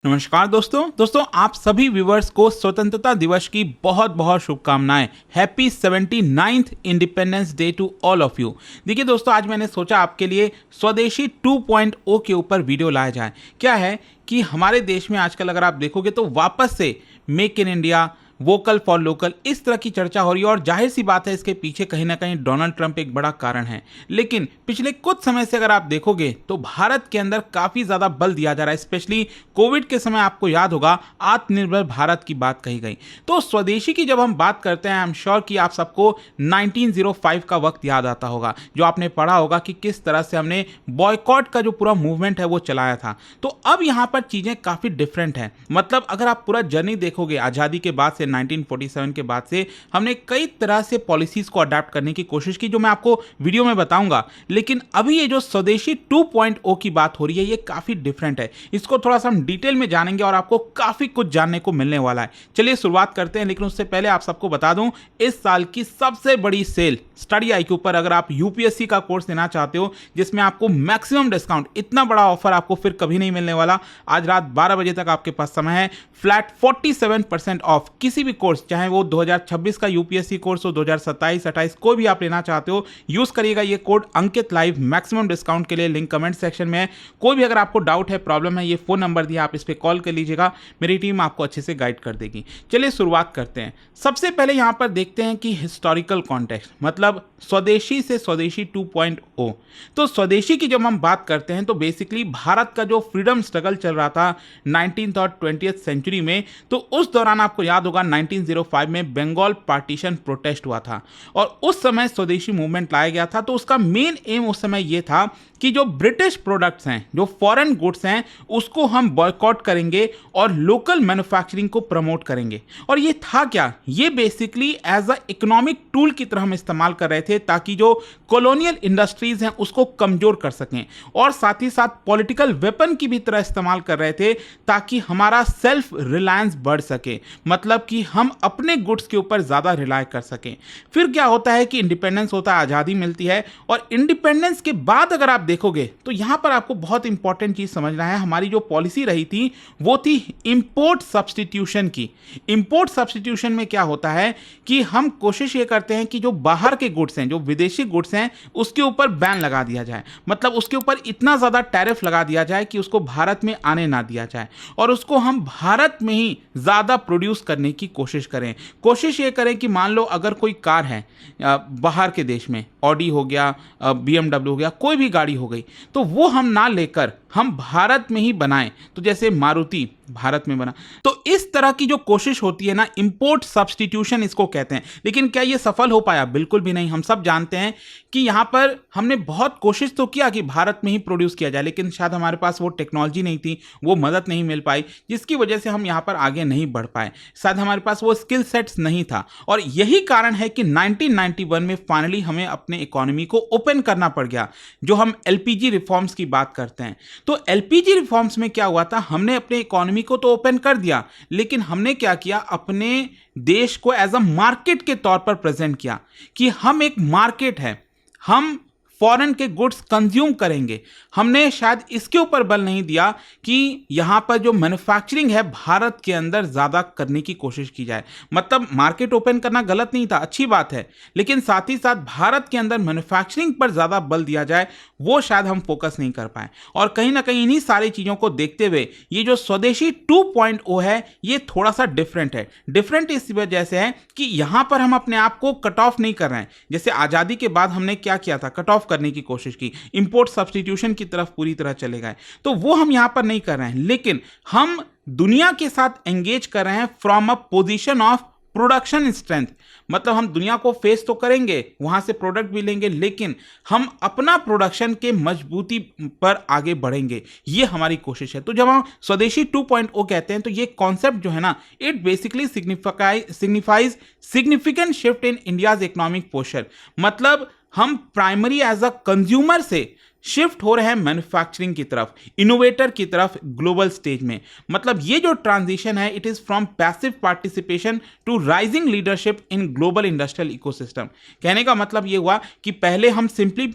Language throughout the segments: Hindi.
नमस्कार दोस्तों आप सभी व्यूवर्स को स्वतंत्रता दिवस की बहुत बहुत शुभकामनाएं। Happy 79th independence day to all of you. देखिए दोस्तों, आज मैंने सोचा आपके लिए स्वदेशी 2.0 के ऊपर वीडियो लाया जाए। क्या है कि हमारे देश में आजकल अगर आप देखोगे तो वापस से make in India, vocal for local, इस तरह की चर्चा हो रही है और जाहिर सी बात है इसके पीछे कहीं ना कहीं डोनाल्ड ट्रंप एक बड़ा कारण है। लेकिन पिछले कुछ समय से अगर आप देखोगे तो भारत के अंदर काफी ज्यादा बल दिया जा रहा है। स्पेशली कोविड के समय आपको याद होगा आत्मनिर्भर भारत की बात कही गई। तो स्वदेशी की जब हम बात करते हैं, आई एम श्योर कि आप सबको 1905 का वक्त याद आता होगा, जो आपने पढ़ा होगा कि किस तरह से हमने बॉयकॉट का जो पूरा मूवमेंट है वो चलाया था। तो अब यहां पर चीजें काफी डिफरेंट है। मतलब अगर आप पूरा जर्नी देखोगे आजादी के बाद से, 1947 के बाद से हमने कई तरह से पॉलिसीज को अडेप्ट करने की कोशिश की, जो मैं आपको वीडियो में बताऊंगा। लेकिन अभी ये जो स्वदेशी 2.0 की बात हो रही है ये काफी डिफरेंट है। इसको थोड़ा सा हम डिटेल में जानेंगे और आपको काफी कुछ जानने को मिलने वाला है। चलिए शुरुआत करते हैं। लेकिन उससे पहले आप सबको बता दूं, इस साल की सबसे बड़ी सेल स्टडी IQ पर, अगर आप यूपीएससी का कोर्स लेना चाहते हो जिसमें आपको मैक्सिमम डिस्काउंट, इतना बड़ा ऑफर आपको फिर कभी नहीं मिलने वाला। आज रात 12 बजे तक आपके पास समय है। फ्लैट 47% ऑफ किसी भी कोर्स, चाहे वो 2026 का यूपीएससी कोर्स हो, 2027-28 कोई भी आप लेना चाहते हो, यूज करिएगा ये कोड अंकित लाइव मैक्सिमम डिस्काउंट के लिए। लिंक कमेंट सेक्शन में है। कोई भी अगर आपको डाउट है, प्रॉब्लम है, ये फोन नंबर दिया, आप इस पर कॉल कर लीजिएगा, मेरी टीम आपको अच्छे से गाइड कर देगी। चलिए शुरुआत करते हैं। सबसे पहले यहां पर देखते हैं कि हिस्टोरिकल कॉन्टेक्स्ट, मतलब स्वदेशी से स्वदेशी 2.0। तो स्वदेशी की जब हम बात करते हैं तो बेसिकली भारत का जो फ्रीडम स्ट्रगल चल रहा था 19th और 20th सेंचुरी में, तो उस दौरान आपको याद होगा 1905 में बंगाल पार्टीशन प्रोटेस्ट हुआ था और उस समय स्वदेशी मूवमेंट लाया गया था। तो उसका मेन एम उस समय यह था कि जो ब्रिटिश प्रोडक्ट्स हैं, जो फॉरेन गुड्स हैं, उसको हम बॉयकॉट करेंगे और लोकल मैन्युफैक्चरिंग को प्रमोट करेंगे। और ये था क्या, ये basically as a economic tool की तरह हम इस्तेमाल कर रहे थे ताकि जो कॉलोनियल इंडस्ट्रीज हैं उसको कमजोर कर सकें, और साथ ही साथ पॉलिटिकल वेपन की भी तरह इस्तेमाल कर रहे थे ताकि हमारा सेल्फ रिलायंस बढ़ सके, मतलब कि हम अपने गुड्स के ऊपर ज्यादा रिलाय कर सकें। फिर क्या होता है कि इंडिपेंडेंस होता है, आजादी मिलती है, और इंडिपेंडेंस के बाद अगर आप देखोगे तो यहां पर आपको बहुत इंपॉर्टेंट चीज समझना है। हमारी जो पॉलिसी रही थी वो थी इंपोर्ट सब्स्टिट्यूशन की। इंपोर्ट सब्स्टिट्यूशन में क्या होता है कि हम कोशिश ये करते हैं कि जो बाहर के गुड्स हैं, जो विदेशी गुड्स हैं, उसके ऊपर बैन लगा दिया जाए, मतलब उसके ऊपर इतना ज्यादा टैरिफ लगा दिया जाए कि उसको भारत में आने ना दिया जाए और उसको हम भारत में ही ज्यादा प्रोड्यूस करने की कोशिश करें। कोशिश ये करें कि मान लो अगर कोई कार है बाहर के देश में, ऑडी हो गया, BMW हो गया, कोई भी गाड़ी हो गई, तो वो हम ना लेकर हम भारत में ही बनाएं। तो जैसे मारुति भारत में बना, तो इस तरह की जो कोशिश होती है ना, इंपोर्ट सब्स्टिट्यूशन इसको कहते हैं। लेकिन क्या ये सफल हो पाया? बिल्कुल भी नहीं। हम सब जानते हैं कि यहां पर हमने बहुत कोशिश तो किया कि भारत में ही प्रोड्यूस किया जाए, लेकिन शायद हमारे पास वो टेक्नोलॉजी नहीं थी, वो मदद नहीं मिल पाई, जिसकी वजह से हम यहां पर आगे नहीं बढ़ पाए। शायद हमारे पास वो स्किल सेट्स नहीं था, और यही कारण है कि 1991 में फाइनली हमें अपने इकोनॉमी को ओपन करना पड़ गया। जो हम LPG रिफॉर्म्स की बात करते हैं, तो LPG रिफॉर्म्स में क्या हुआ था, हमने अपने इकोनॉमी को तो ओपन कर दिया, लेकिन हमने क्या किया, अपने देश को एज अ मार्केट के तौर पर प्रेजेंट किया कि हम एक मार्केट है, हम फॉरेन के गुड्स कंज्यूम करेंगे। हमने शायद इसके ऊपर बल नहीं दिया कि यहां पर जो मैन्युफैक्चरिंग है भारत के अंदर ज्यादा करने की कोशिश की जाए। मतलब मार्केट ओपन करना गलत नहीं था, अच्छी बात है, लेकिन साथ ही साथ भारत के अंदर मैन्युफैक्चरिंग पर ज्यादा बल दिया जाए, वो शायद हम फोकस नहीं कर पाए। और कहीं ना कहीं इन्हीं सारी चीजों को देखते हुए ये जो स्वदेशी 2.0 है ये थोड़ा सा डिफरेंट है। डिफरेंट इस वजह से है कि यहां पर हम अपने आप को कट ऑफ नहीं कर रहे हैं। जैसे आजादी के बाद हमने क्या किया था, कट ऑफ करने की कोशिश की, इंपोर्ट सब्स्टिट्यूशन की तरफ पूरी तरह चले गए, तो वो हम यहां पर नहीं कर रहे हैं। लेकिन हम दुनिया के साथ एंगेज कर रहे हैं from a position of production strength. मतलब हम दुनिया को फेस तो करेंगे, वहां से प्रोडक्ट भी लेंगे, लेकिन हम अपना प्रोडक्शन के मजबूती पर आगे बढ़ेंगे, ये हमारी कोशिश है। तो जब हम स्वदेशी 2.0 कहते हैं तो ये कॉन्सेप्ट जो है ना, it basically signifies significant shift in India's economic posture. मतलब हम प्राइमरी एज अ कंज्यूमर से शिफ्ट हो रहे हैं मैन्युफैक्चरिंग की तरफ, इनोवेटर की तरफ ग्लोबल स्टेज में। मतलब ये जो ट्रांजिशन है, it is from passive participation to rising leadership in global industrial ecosystem. कहने का मतलब ये हुआ कि पहले हम सिंपली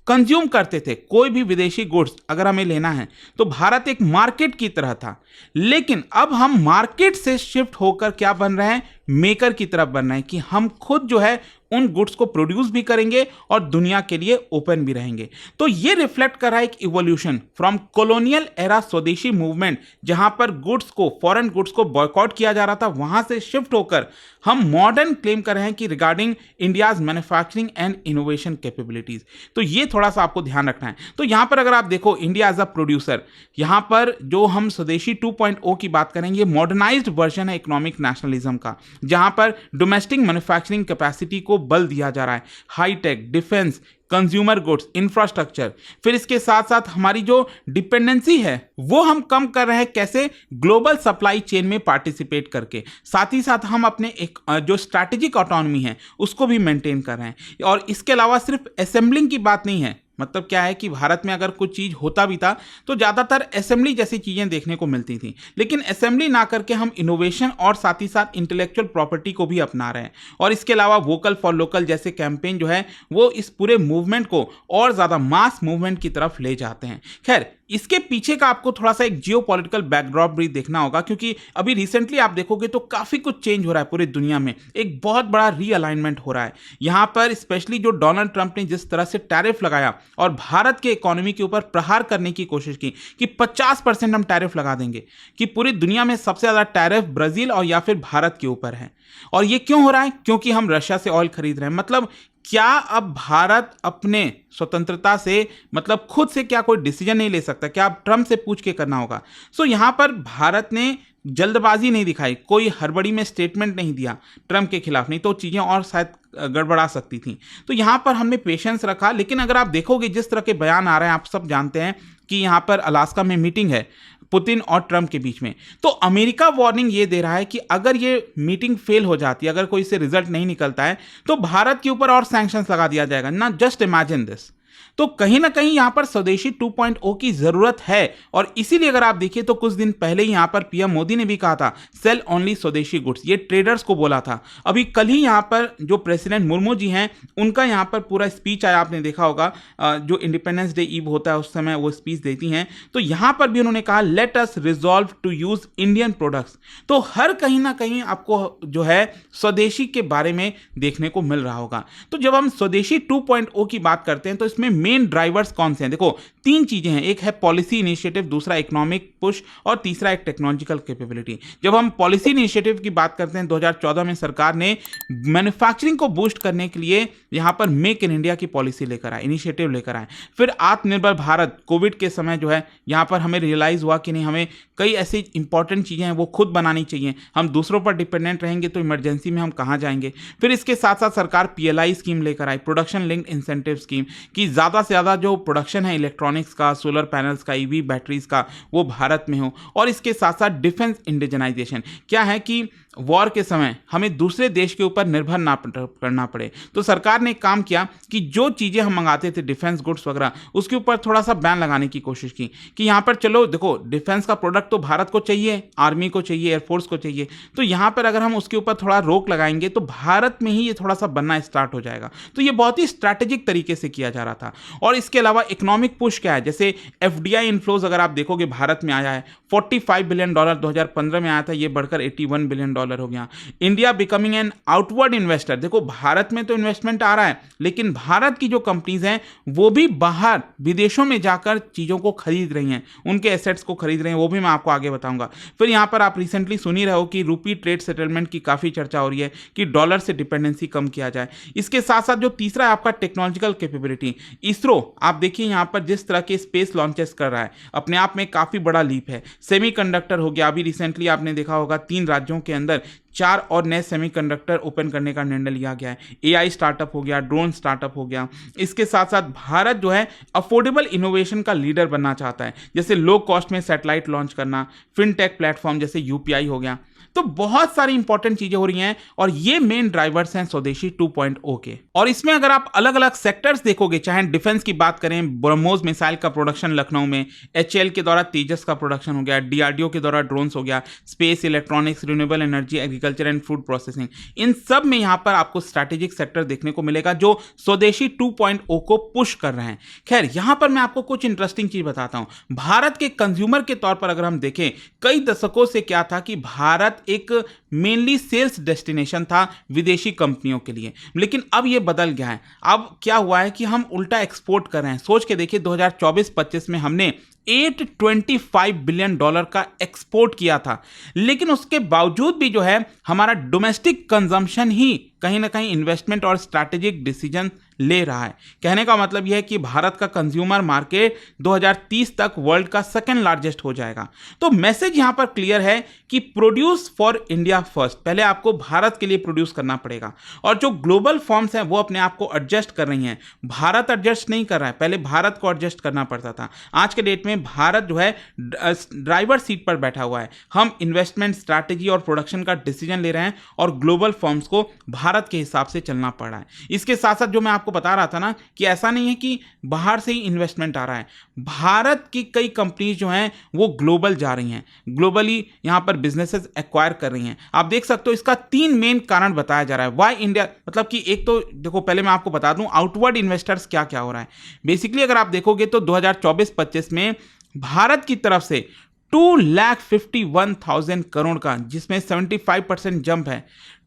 कंज्यूम करते थे, कोई भी विदेशी गुड्स अगर हमें लेना है तो भारत एक मार्केट की तरह था। लेकिन अब हम मार्केट से शिफ्ट होकर क्या बन रहे हैं, मेकर की तरफ बन रहे हैं कि हम खुद जो है उन गुड्स को प्रोड्यूस भी करेंगे और दुनिया के लिए ओपन भी रहेंगे। तो ये रिफ्लेक्ट कर रहा है एक इवोल्यूशन फ्रॉम कॉलोनियल एरा स्वदेशी मूवमेंट, जहां पर गुड्स को, फॉरेन गुड्स को बॉयकॉट किया जा रहा था, वहां से शिफ्ट होकर हम मॉडर्न क्लेम कर रहे हैं कि regarding India's manufacturing and innovation capabilities. तो ये थोड़ा सा आपको ध्यान रखना है। तो यहां पर अगर आप देखो इंडिया एज अ प्रोड्यूसर, यहां पर जो हम स्वदेशी 2.0 की बात करेंगे, मॉडर्नाइज्ड वर्जन है इकोनॉमिक नेशनलिज्म का, जहां पर डोमेस्टिक मैन्युफैक्चरिंग कैपेसिटी को बल दिया जा रहा है, hitech, defence, consumer goods, infrastructure. फिर इसके साथ साथ हमारी जो डिपेंडेंसी है वो हम कम कर रहे हैं, कैसे, ग्लोबल सप्लाई चेन में पार्टिसिपेट करके। साथ ही साथ हम अपने एक जो स्ट्रैटेजिक ऑटोनॉमी है उसको भी मेंटेन कर रहे हैं। और इसके अलावा सिर्फ असेंबलिंग की बात नहीं है, मतलब क्या है कि भारत में अगर कुछ चीज़ होता भी था तो ज़्यादातर असेंबली जैसी चीज़ें देखने को मिलती थी, लेकिन असेंबली ना करके हम इनोवेशन और साथ ही साथ इंटेलेक्चुअल प्रॉपर्टी को भी अपना रहे हैं। और इसके अलावा वोकल फॉर लोकल जैसे कैंपेन जो है वो इस पूरे मूवमेंट को और ज़्यादा मास मूवमेंट की तरफ ले जाते हैं। खैर, इसके पीछे का आपको थोड़ा सा एक जियोपॉलिटिकल बैकड्रॉप भी देखना होगा, क्योंकि अभी रिसेंटली आप देखोगे तो काफ़ी कुछ चेंज हो रहा है पूरी दुनिया में, एक बहुत बड़ा रीअलाइनमेंट हो रहा है। यहाँ पर स्पेशली जो डोनाल्ड ट्रंप ने जिस तरह से टैरिफ लगाया और भारत के इकोनॉमी के ऊपर प्रहार करने की कोशिश की कि 50% हम टैरिफ लगा देंगे, कि पूरी दुनिया में सबसे ज़्यादा टैरिफ ब्राज़ील और या फिर भारत के ऊपर है। और ये क्यों हो रहा है? क्योंकि हम रशिया से ऑयल खरीद रहे हैं। मतलब क्या अब भारत अपने स्वतंत्रता से, मतलब खुद से क्या कोई डिसीजन नहीं ले सकता? क्या अब ट्रंप से पूछ के करना होगा? सो यहाँ पर भारत ने जल्दबाजी नहीं दिखाई, कोई हड़बड़ी में स्टेटमेंट नहीं दिया ट्रंप के खिलाफ, नहीं तो चीज़ें और शायद गड़बड़ा सकती थी। तो यहाँ पर हमने पेशेंस रखा। लेकिन अगर आप देखोगे जिस तरह के बयान आ रहे हैं, आप सब जानते हैं कि यहाँ पर अलास्का में मीटिंग है पुतिन और ट्रंप के बीच में, तो अमेरिका वार्निंग ये दे रहा है कि अगर ये मीटिंग फेल हो जाती है, अगर कोई इससे रिजल्ट नहीं निकलता है, तो भारत के ऊपर और सैंक्शंस लगा दिया जाएगा ना। Just imagine this. तो कहीं ना कहीं यहां पर स्वदेशी 2.0 की जरूरत है। और इसीलिए अगर आप देखिए तो कुछ दिन पहले ही यहां पर पीएम मोदी ने भी कहा था सेल ओनली स्वदेशी गुड्स, ये ट्रेडर्स को बोला था। अभी कल ही यहां पर जो प्रेसिडेंट मुर्मू जी हैं उनका यहां पर पूरा स्पीच आया, आपने देखा होगा, जो इंडिपेंडेंस डे ईव होता है उस समय वो स्पीच देती हैं। तो यहां पर भी उन्होंने कहा let us resolve to use Indian products. तो हर कहीं ना कहीं आपको जो है स्वदेशी के बारे में देखने को मिल रहा होगा। तो जब हम स्वदेशी 2.0 की बात करते हैं तो इसमें मेन ड्राइवर्स कौन से हैं? देखो, तीन चीजें हैं, एक है पॉलिसी इनिशिएटिव, दूसरा इकोनॉमिक पुश और तीसरा एक टेक्नोलॉजिकल कैपेबिलिटी। जब हम पॉलिसी इनिशिएटिव की बात करते हैं, 2014 में सरकार ने मैन्युफैक्चरिंग को बूस्ट करने के लिए यहां पर मेक इन इंडिया की पॉलिसी लेकर आए, इनिशिएटिव लेकर आए। फिर आत्मनिर्भर भारत, कोविड के समय जो है यहां पर हमें रियलाइज हुआ कि नहीं, हमें कई ऐसी इंपॉर्टेंट चीजें हैं वो खुद बनानी चाहिए, हम दूसरों पर डिपेंडेंट रहेंगे तो इमरजेंसी में हम कहां जाएंगे। फिर इसके साथ साथ सरकार पीएलआई स्कीम लेकर आई, प्रोडक्शन लिंक्ड इंसेंटिव स्कीम, कि ज़्यादा से ज़्यादा जो प्रोडक्शन है इलेक्ट्रॉनिक्स का, सोलर पैनल्स का, ईवी बैटरीज का, वो भारत में हो। और इसके साथ साथ डिफेंस इंडिजनाइजेशन, क्या है कि वॉर के समय हमें दूसरे देश के ऊपर निर्भर ना करना पड़े। तो सरकार ने काम किया कि जो चीज़ें हम मंगाते थे डिफेंस गुड्स वगैरह, उसके ऊपर थोड़ा सा बैन लगाने की कोशिश की कि यहाँ पर चलो देखो, डिफेंस का प्रोडक्ट तो भारत को चाहिए, आर्मी को चाहिए, एयरफोर्स को चाहिए, तो यहाँ पर अगर हम उसके ऊपर थोड़ा रोक लगाएंगे तो भारत में ही ये थोड़ा सा बनना स्टार्ट हो जाएगा। तो ये बहुत ही स्ट्रैटेजिक तरीके से किया जा रहा था। और इसके अलावा इकोनॉमिक पुश क्या है, जैसे एफडीआई इनफ्लोज अगर आप देखोगे भारत में आया है, $45 बिलियन 2015 में आया था, ये बढ़कर $81 बिलियन हो गया। India becoming an outward investor, देखो भारत में तो इन्वेस्टमेंट आ रहा है, लेकिन भारत की जो कंपनीज हैं वो भी बाहर विदेशों में जाकर चीजों को खरीद रही हैं, उनके एसेट्स को खरीद रहे हैं, वो भी मैं आपको आगे बताऊंगा। फिर यहां पर आप रिसेंटली सुन ही रहे हो कि रूपी ट्रेड सेटलमेंट की काफी चर्चा हो रही है कि डॉलर से डिपेंडेंसी कम किया जाए। इसके साथ साथ जो तीसरा है आपका टेक्नोलॉजिकल कैपेबिलिटी, इसरो आप देखिए यहां पर जिस तरह के स्पेस लॉन्चेस कर रहा है, अपने आप में काफी बड़ा लीप है। सेमीकंडक्टर हो गया, अभी रिसेंटली आपने देखा होगा 3 राज्यों के अंदर 4 और नए सेमीकंडक्टर ओपन करने का निर्णय लिया गया है। एआई स्टार्टअप हो गया, ड्रोन स्टार्टअप हो गया। इसके साथ साथ भारत जो है अफोर्डेबल इनोवेशन का लीडर बनना चाहता है, जैसे लो कॉस्ट में सैटेलाइट लॉन्च करना, फिनटेक प्लेटफॉर्म जैसे यूपीआई हो गया। तो बहुत सारी इंपॉर्टेंट चीजें हो रही हैं और ये मेन ड्राइवर्स हैं स्वदेशी 2.0 के। और इसमें अगर आप अलग अलग सेक्टर्स देखोगे, चाहे डिफेंस की बात करें, ब्रह्मोस मिसाइल का प्रोडक्शन लखनऊ में, HAL के द्वारा तेजस का प्रोडक्शन हो गया, DRDO के द्वारा ड्रोन्स हो गया, space, electronics, renewable energy, agriculture and food processing, इन सब में यहां पर आपको स्ट्रैटेजिक सेक्टर देखने को मिलेगा जो स्वदेशी 2.0 को पुश कर रहे हैं। खैर, यहां पर मैं आपको कुछ इंटरेस्टिंग चीज बताता हूं। भारत के कंज्यूमर के तौर पर अगर हम देखें, कई दशकों से क्या था कि भारत एक मेनली सेल्स डेस्टिनेशन था विदेशी कंपनियों के लिए, लेकिन अब यह बदल गया है। अब क्या हुआ है कि हम उल्टा एक्सपोर्ट कर रहे हैं। सोच के देखिए, 2024-25 में हमने $825 बिलियन का एक्सपोर्ट किया था, लेकिन उसके बावजूद भी जो है हमारा डोमेस्टिक कंजम्पशन ही कहीं ना कहीं इन्वेस्टमेंट और स्ट्रैटेजिक डिसीजन ले रहा है। कहने का मतलब यह है कि भारत का कंज्यूमर मार्केट 2030 तक वर्ल्ड का सेकंड लार्जेस्ट हो जाएगा। तो मैसेज यहां पर क्लियर है कि प्रोड्यूस फॉर इंडिया फर्स्ट, पहले आपको भारत के लिए प्रोड्यूस करना पड़ेगा। और जो ग्लोबल फॉर्म्स हैं वो अपने आप को एडजस्ट कर रही हैं, भारत एडजस्ट नहीं कर रहा है, पहले भारत को एडजस्ट करना पड़ता था। आज के डेट में भारत जो है ड्राइवर सीट पर बैठा हुआ है। हम इन्वेस्टमेंट, स्ट्रैटेजी और प्रोडक्शन का डिसीजन ले रहे हैं और ग्लोबल फॉर्म्स को भारत के हिसाब से चलना पड़ रहा है। इसके साथ साथ जो मैं आपको बता रहा था ना कि ऐसा नहीं है कि बाहर से ही इन्वेस्टमेंट आ रहा है, भारत की कई कंपनीज जो हैं वो ग्लोबल जा रही हैं, ग्लोबली यहां पर बिजनेसेस एक्वायर कर रही हैं। आप देख सकते हो, इसका 3 मेन कारण बताया जा रहा है व्हाई इंडिया, मतलब कि एक तो देखो, पहले मैं आपको बता दूं आउटवर्ड इन्वेस्टर्स क्या क्या हो रहा है। बेसिकली अगर आप देखोगे तो 2024-25 में भारत की तरफ से 251,000 करोड़ का, जिसमें 75% जंप है,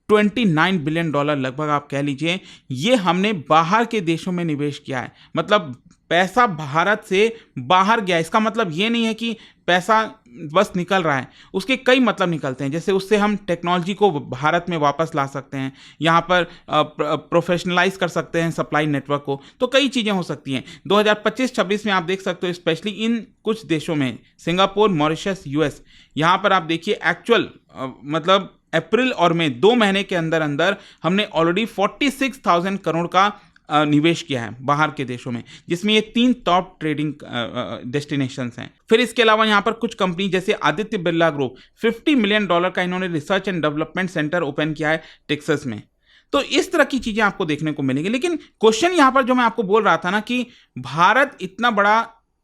$29 बिलियन लगभग आप कह लीजिए, ये हमने बाहर के देशों में निवेश किया है। मतलब पैसा भारत से बाहर गया। इसका मतलब ये नहीं है कि पैसा बस निकल रहा है, उसके कई मतलब निकलते हैं। जैसे उससे हम टेक्नोलॉजी को भारत में वापस ला सकते हैं, यहाँ पर प्रोफेशनलाइज कर सकते हैं सप्लाई नेटवर्क को, तो कई चीज़ें हो सकती हैं। 2025-26 में आप देख सकते हो, स्पेशली इन कुछ देशों में, सिंगापुर, मॉरिशस, US, यहाँ पर आप देखिए एक्चुअल मतलब अप्रैल और मई 2 महीने के अंदर अंदर हमने ऑलरेडी 46,000 करोड़ का निवेश किया है बाहर के देशों में, जिसमें ये 3 टॉप ट्रेडिंग डेस्टिनेशंस हैं। फिर इसके अलावा यहाँ पर कुछ कंपनी जैसे आदित्य बिरला ग्रुप, $50 मिलियन का इन्होंने research and development centre open किया है टेक्सास में। तो इस तरह की चीजें आपको देखने को मिलेंगी। लेकिन क्वेश्चन यहाँ पर जो मैं आपको बोल रहा था ना कि भारत इतना बड़ा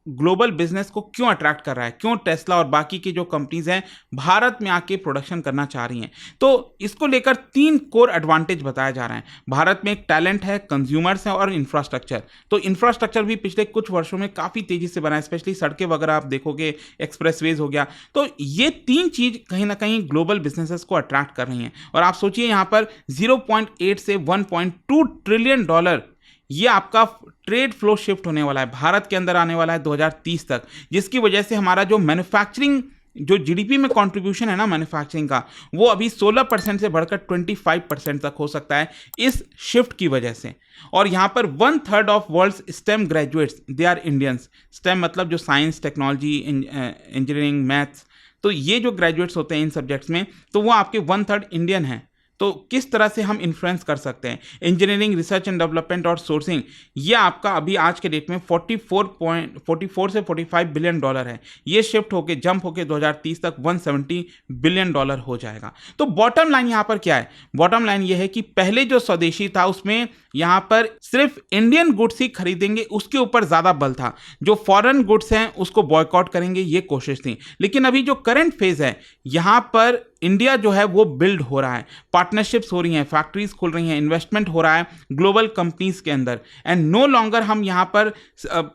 ग्लोबल बिजनेस को क्यों अट्रैक्ट कर रहा है, क्यों टेस्ला और बाकी की जो कंपनीज हैं भारत में आके प्रोडक्शन करना चाह रही हैं, तो इसको लेकर 3 कोर एडवांटेज बताया जा रहा है। भारत में एक टैलेंट है, कंज्यूमर्स हैं और इंफ्रास्ट्रक्चर। तो इंफ्रास्ट्रक्चर भी पिछले कुछ वर्षों में काफ़ी तेजी से बना है, स्पेशली सड़कें वगैरह आप देखोगे, एक्सप्रेसवेज हो गया। तो ये 3 चीज़ कहीं ना कहीं ग्लोबल बिजनेसेस को अट्रैक्ट कर रही हैं। और आप सोचिए यहाँ पर 0.8 से $1.2 ट्रिलियन ये आपका ट्रेड फ्लो शिफ्ट होने वाला है, भारत के अंदर आने वाला है 2030 तक, जिसकी वजह से हमारा जो मैन्युफैक्चरिंग, जो जीडीपी में कंट्रीब्यूशन है ना मैन्युफैक्चरिंग का, वो अभी 16% से बढ़कर 25% तक हो सकता है इस शिफ्ट की वजह से। और यहाँ पर 1/3 of world's STEM graduates they are Indians. STEM मतलब जो साइंस, टेक्नोलॉजी, इंजीनियरिंग, मैथ्स, तो ये जो ग्रेजुएट्स होते हैं इन सब्जेक्ट्स में, तो वो आपके 1/3 इंडियन हैं। तो किस तरह से हम इन्फ्लुएंस कर सकते हैं? इंजीनियरिंग, रिसर्च एंड डेवलपमेंट और सोर्सिंग, ये आपका अभी आज के डेट में 44 से $45 बिलियन है। ये शिफ्ट होके, जंप होके 2030 तक $170 बिलियन हो जाएगा। तो बॉटम लाइन यहाँ पर क्या है? बॉटम लाइन ये है कि पहले जो स्वदेशी था उसमें यहाँ पर सिर्फ इंडियन गुड्स ही खरीदेंगे, उसके ऊपर ज़्यादा बल था। जो फॉरेन गुड्स हैं उसको बॉयकॉट करेंगे, ये कोशिश थी। लेकिन अभी जो करंट फेज है, यहाँ पर इंडिया जो है वो बिल्ड हो रहा है, पार्टनरशिप्स हो रही हैं, फैक्ट्रीज खुल रही हैं, इन्वेस्टमेंट हो रहा है ग्लोबल कंपनीज के अंदर। एंड नो लॉन्गर हम यहाँ पर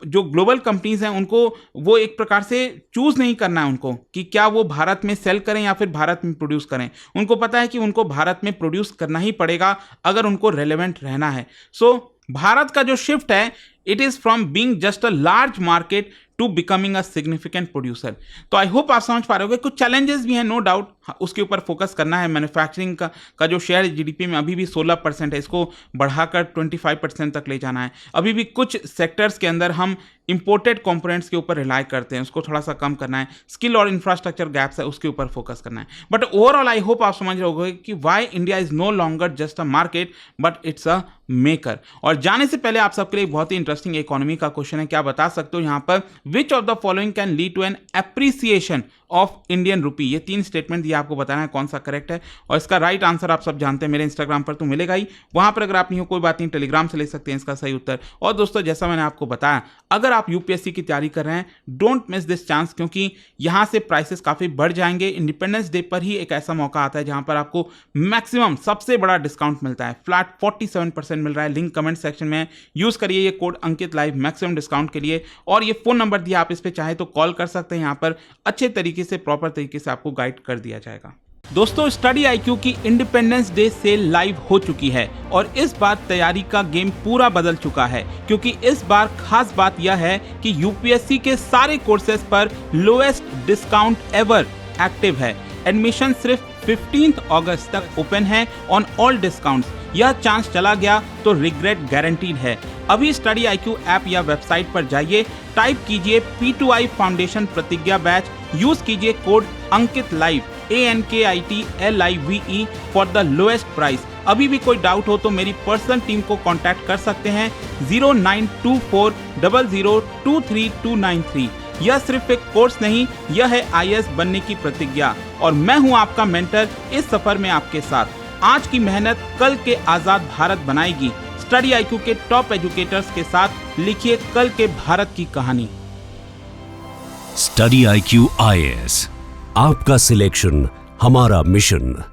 जो ग्लोबल कंपनीज हैं उनको वो एक प्रकार से चूज नहीं करना है उनको कि क्या वो भारत में सेल करें या फिर भारत में प्रोड्यूस करें। उनको पता है कि उनको भारत में प्रोड्यूस करना ही पड़ेगा अगर उनको रेलेवेंट रहना है। सो भारत का जो शिफ्ट है, it is from being just a large market to becoming a significant producer. तो आई होप आप समझ पा रहे होगे, कुछ चैलेंजेस भी हैं नो डाउट, उसके ऊपर फोकस करना है। मैन्युफैक्चरिंग का जो शेयर जीडीपी में अभी भी 16% है, इसको बढ़ाकर 25% तक ले जाना है। अभी भी कुछ सेक्टर्स के अंदर हम इंपोर्टेड कंपोनेंट्स के ऊपर रिलाई करते हैं, उसको थोड़ा सा कम करना है। स्किल और इंफ्रास्ट्रक्चर गैप्स है, उसके ऊपर फोकस करना है। बट ओवरऑल आई होप आप समझ रहे होगे कि why India is no longer just a market but it's a maker. और जाने से पहले आप सबके लिए बहुत ही इंटरेस्टिंग इकोनॉमी का क्वेश्चन है, क्या बता सकते हो यहाँ पर, which of the following can lead to an appreciation of Indian rupee. ये 3 स्टेटमेंट दिया, आपको बताना है कौन सा करेक्ट है, और इसका राइट आंसर आप सब जानते हैं, मेरे इंस्टाग्राम पर तो मिलेगा ही, वहां पर अगर आप नहीं हो कोई बात नहीं, टेलीग्राम से ले सकते हैं इसका सही उत्तर। और दोस्तों जैसा मैंने आपको बताया, अगर आप यूपीएससी की तैयारी कर रहे हैं, डोंट मिस दिस चांस, क्योंकि यहां से प्राइसेस काफी बढ़ जाएंगे। इंडिपेंडेंस डे पर ही एक ऐसा मौका आता है जहां पर आपको मैक्सिमम सबसे बड़ा डिस्काउंट मिलता है, फ्लैट 47% मिल रहा है। लिंक कमेंट सेक्शन में यूज करिए ये कोड अंकित लाइव मैक्सिमम डिस्काउंट के लिए, और ये फोन नंबर दिया, आप इस पे चाहे तो कॉल कर सकते हैं, यहां पर अच्छे तरीके से प्रॉपर तरीके से आपको गाइड कर दिया जाएगा। दोस्तों स्टडी आईक्यू की इंडिपेंडेंस डे सेल लाइव हो चुकी है, और इस बार तैयारी का गेम पूरा बदल चुका है, क्योंकि इस बार खास बात यह है कि यूपीएससी के सारे कोर्सेज पर लोएस्ट डिस्काउंट एवर एक्टिव है। एडमिशन सिर्फ 15 अगस्त तक ओपन है ऑन ऑल डिस्काउंट्स। यह चांस चला गया तो रिग्रेट गारंटीड है। अभी स्टडी आईक्यू ऐप या वेबसाइट पर जाइए, टाइप कीजिए P2I फाउंडेशन प्रतिज्ञा बैच, यूज कीजिए code Ankit live ANKITLIVE for the lowest price. अभी भी कोई डाउट हो तो मेरी पर्सनल टीम को कांटेक्ट कर सकते हैं 092400239293। यह सिर्फ एक कोर्स नहीं, यह है IAS बनने की प्रतिज्ञा, और मैं हूं आपका मेंटर इस सफर में आपके साथ। आज की मेहनत कल के आजाद भारत बनाएगी। स्टडी आईक्यू के टॉप एजुकेटर्स के साथ लिखिए कल के भारत की कहानी। स्टडी IQ IAS, आपका सिलेक्शन हमारा मिशन।